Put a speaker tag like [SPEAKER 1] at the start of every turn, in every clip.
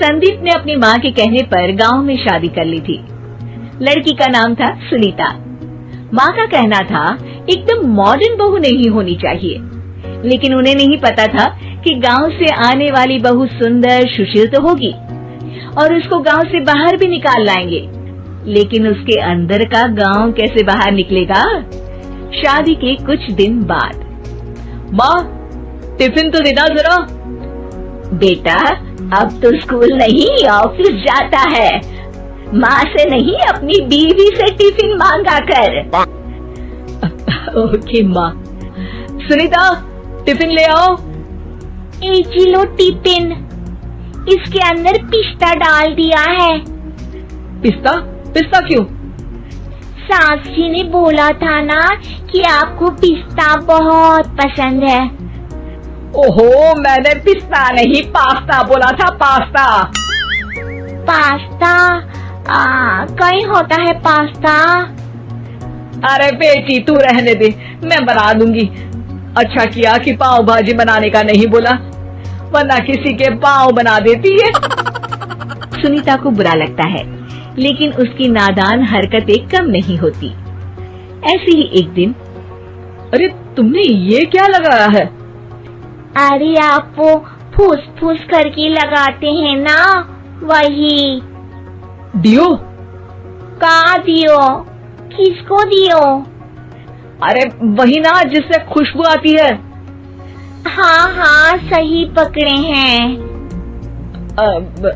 [SPEAKER 1] संदीप ने अपनी माँ के कहने पर गांव में शादी कर ली थी। लड़की का नाम था सुनीता। माँ का कहना था एकदम मॉडर्न बहू नहीं होनी चाहिए, लेकिन उन्हें नहीं पता था कि गांव से आने वाली बहू सुंदर सुशील तो होगी और उसको गांव से बाहर भी निकाल लाएंगे, लेकिन उसके अंदर का गांव कैसे बाहर निकलेगा। शादी के कुछ दिन बाद,
[SPEAKER 2] माँ टिफिन तो देना जरा।
[SPEAKER 1] बेटा अब तो स्कूल नहीं ऑफिस जाता है, माँ से नहीं अपनी बीवी से टिफिन मांगा कर।
[SPEAKER 2] ओके माँ। सुनीता टिफिन ले आओ।
[SPEAKER 1] 1 किलो टिफिन, इसके अंदर पिस्ता डाल दिया है।
[SPEAKER 2] पिस्ता? पिस्ता क्यों?
[SPEAKER 1] सास जी ने बोला था ना कि आपको पिस्ता बहुत पसंद है।
[SPEAKER 2] ओहो, मैंने पिस्ता नहीं पास्ता बोला था, पास्ता।
[SPEAKER 1] पास्ता? कहीं होता है पास्ता?
[SPEAKER 2] अरे बेटी तू रहने दे, मैं बना दूंगी। अच्छा किया कि पाव भाजी बनाने का नहीं बोला, वरना किसी के पाव बना देती है।
[SPEAKER 1] सुनीता को बुरा लगता है, लेकिन उसकी नादान हरकतें कम नहीं होती। ऐसे ही एक दिन,
[SPEAKER 2] अरे तुमने ये क्या लगाया है?
[SPEAKER 1] अरे आप वो फूस फूस करके लगाते हैं ना, वही।
[SPEAKER 2] डियो?
[SPEAKER 1] का दियो? किसको दियो?
[SPEAKER 2] अरे वही ना जिससे खुशबू आती है।
[SPEAKER 1] हाँ सही पकड़े हैं।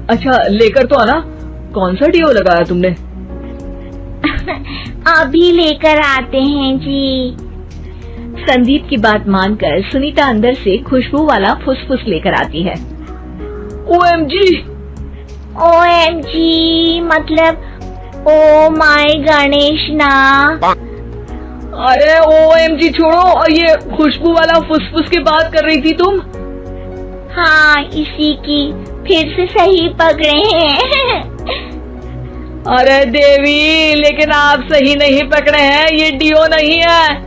[SPEAKER 2] अच्छा लेकर तो आना। कौन सा डियो लगाया तुमने?
[SPEAKER 1] अभी लेकर आते हैं जी। संदीप की बात मानकर सुनीता अंदर से खुशबू वाला फुसफुस लेकर आती है।
[SPEAKER 2] OMG!
[SPEAKER 1] OMG मतलब ओ माय गणेश ना।
[SPEAKER 2] अरे OMG छोड़ो, और ये खुशबू वाला फुसफुस की बात कर रही थी तुम?
[SPEAKER 1] हाँ इसी की, फिर से सही पकड़े हैं।
[SPEAKER 2] अरे देवी, लेकिन आप सही नहीं पकड़े हैं, ये डियो नहीं है।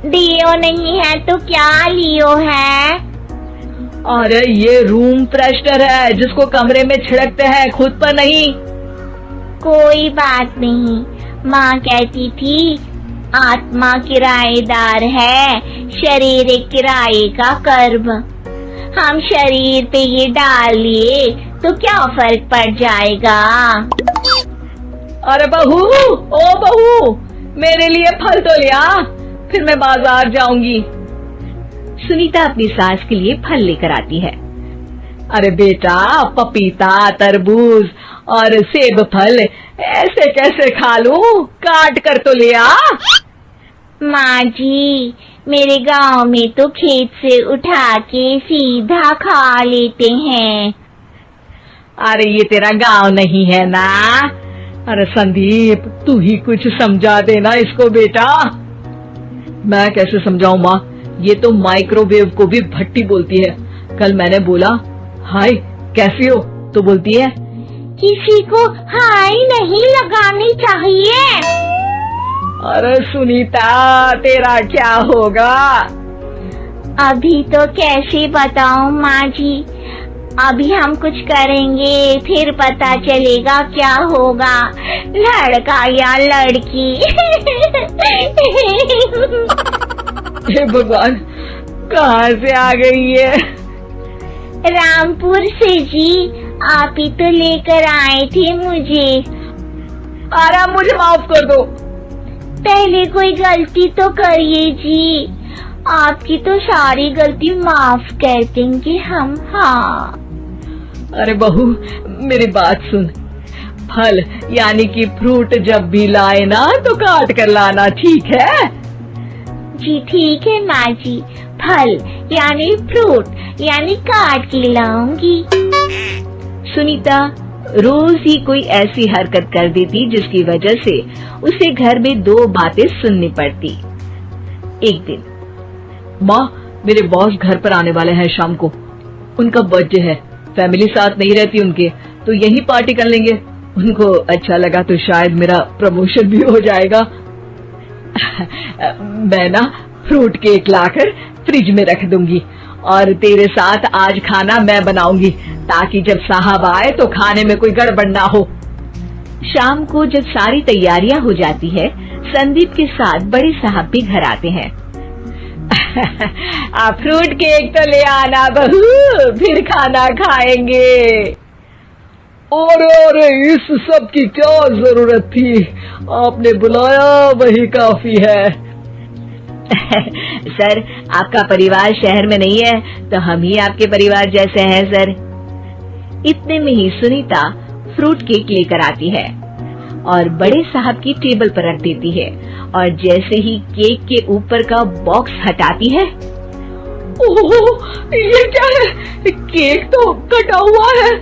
[SPEAKER 1] डियो नहीं है तो क्या लियो है?
[SPEAKER 2] अरे ये रूम फ्रेशनर है, जिसको कमरे में छिड़कते हैं, खुद पर नहीं।
[SPEAKER 1] कोई बात नहीं, माँ कहती थी आत्मा किराएदार है, शरीर एक किराए का कर्म। हम शरीर पे ये डाल लिए तो क्या फर्क पड़ जाएगा।
[SPEAKER 2] अरे बहू, ओ बहू, मेरे लिए फल तो लिया, फिर मैं बाजार जाऊंगी।
[SPEAKER 1] सुनीता अपनी सास के लिए फल लेकर आती है।
[SPEAKER 2] अरे बेटा, पपीता, तरबूज और सेब फल ऐसे कैसे खा लूं? काट कर तो लिया।
[SPEAKER 1] माँ जी, मेरे गांव में तो खेत से उठा के सीधा खा लेते हैं।
[SPEAKER 2] अरे ये तेरा गांव नहीं है ना। अरे संदीप, तू ही कुछ समझा देना इसको बेटा। मैं कैसे समझाऊं माँ, ये तो माइक्रोवेव को भी भट्टी बोलती है। कल मैंने बोला हाय कैसी हो, तो बोलती है
[SPEAKER 1] किसी को हाय नहीं लगानी चाहिए।
[SPEAKER 2] अरे सुनीता, तेरा क्या होगा?
[SPEAKER 1] अभी तो कैसे बताऊं माँ जी, अभी हम कुछ करेंगे फिर पता चलेगा क्या होगा, लड़का या लड़की।
[SPEAKER 2] हे भगवान, कहाँ से आ गई है?
[SPEAKER 1] रामपुर से जी, आप ही तो लेकर आए थे मुझे।
[SPEAKER 2] अरे मुझे माफ कर दो।
[SPEAKER 1] पहले कोई गलती तो करिए जी, आपकी तो सारी गलती माफ कर देंगे हम। हाँ
[SPEAKER 2] अरे बहू, मेरी बात सुन। फल यानी कि फ्रूट जब भी लाए ना तो काट कर लाना, ठीक है?
[SPEAKER 1] जी ठीक है माँ जी, फल यानी फ्रूट यानी काट के लाऊंगी। सुनीता रोज ही कोई ऐसी हरकत कर देती जिसकी वजह से उसे घर में 2 बातें सुननी पड़ती। एक दिन,
[SPEAKER 2] माँ मेरे बॉस घर पर आने वाले हैं शाम को, उनका बर्थडे है, फैमिली साथ नहीं रहती उनके, तो यही पार्टी कर लेंगे। उनको अच्छा लगा तो शायद मेरा प्रमोशन भी हो जाएगा। मैं ना फ्रूट केक लाकर फ्रिज में रख दूंगी और तेरे साथ आज खाना मैं बनाऊंगी, ताकि जब साहब आए तो खाने में कोई गड़बड़ ना हो।
[SPEAKER 1] शाम को जब सारी तैयारियां हो जाती है, संदीप के साथ बड़े साहब भी घर आते हैं।
[SPEAKER 2] आप फ्रूट केक तो ले आना बहू, फिर खाना खाएंगे। अरे इस सब की क्या जरूरत थी, आपने बुलाया वही काफी है।
[SPEAKER 1] सर, आपका परिवार शहर में नहीं है तो हम ही आपके परिवार जैसे हैं सर। इतने में ही सुनीता फ्रूट केक लेकर आती है और बड़े साहब की टेबल पर रख देती है, और जैसे ही केक के ऊपर का बॉक्स हटाती है,
[SPEAKER 2] ओह, ये क्या है? केक तो कटा हुआ है,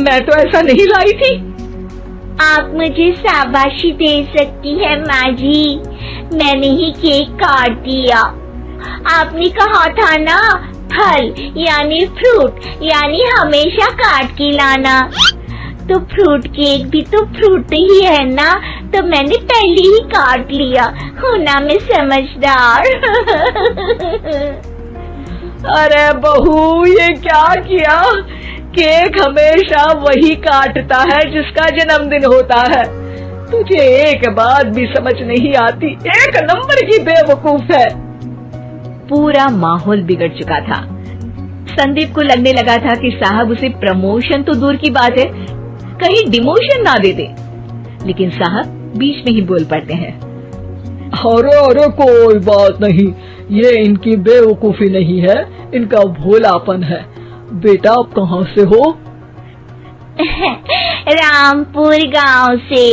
[SPEAKER 2] मैं तो ऐसा नहीं लाई थी।
[SPEAKER 3] आप मुझे शाबाशी दे सकती है माँ जी, मैंने ही केक काट दिया। आपने कहा था ना, फल यानी फ्रूट यानी हमेशा काट के लाना, तो फ्रूट केक भी तो फ्रूट ही है ना, तो मैंने पहले ही काट लिया। हूँ ना मैं समझदार।
[SPEAKER 2] अरे बहू, ये क्या किया? केक हमेशा वही काटता है जिसका जन्मदिन होता है। तुझे एक बात भी समझ नहीं आती, एक नंबर की बेवकूफ है।
[SPEAKER 1] पूरा माहौल बिगड़ चुका था। संदीप को लगने लगा था कि साहब उसे प्रमोशन तो दूर की बात है, कहीं डिमोशन ना दे दे, लेकिन साहब बीच में ही बोल पड़ते हैं।
[SPEAKER 2] अरे कोई बात नहीं, ये इनकी बेवकूफी नहीं है, इनका भोलापन है। बेटा आप कहाँ से हो?
[SPEAKER 3] रामपुर गांव से।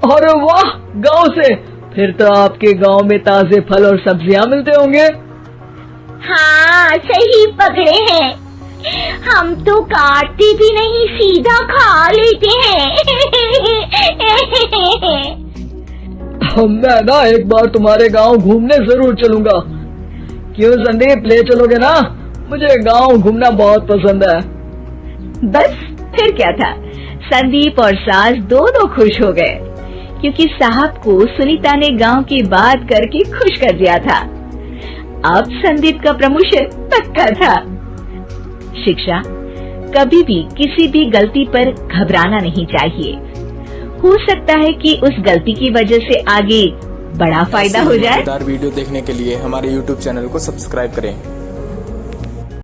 [SPEAKER 2] अरे वाह, गांव से? फिर तो आपके गांव में ताजे फल और सब्जियां मिलते होंगे।
[SPEAKER 3] हाँ, सही पकड़े हैं, हम तो काटते भी नहीं, सीधा खा लेते हैं।
[SPEAKER 2] मैं ना एक बार तुम्हारे गांव घूमने जरूर चलूंगा। क्यों संदीप, ले चलोगे ना? मुझे गांव घूमना बहुत पसंद है।
[SPEAKER 1] बस फिर क्या था, संदीप और सास दोनों खुश हो गए, क्योंकि साहब को सुनीता ने गांव की बात करके खुश कर दिया था। अब संदीप का प्रमोशन पक्का था। शिक्षा, कभी भी किसी भी गलती पर घबराना नहीं चाहिए। हो सकता है कि उस गलती की वजह से आगे बड़ा फायदा हो जाए।
[SPEAKER 4] वीडियो देखने के लिए हमारे YouTube चैनल को सब्सक्राइब करें।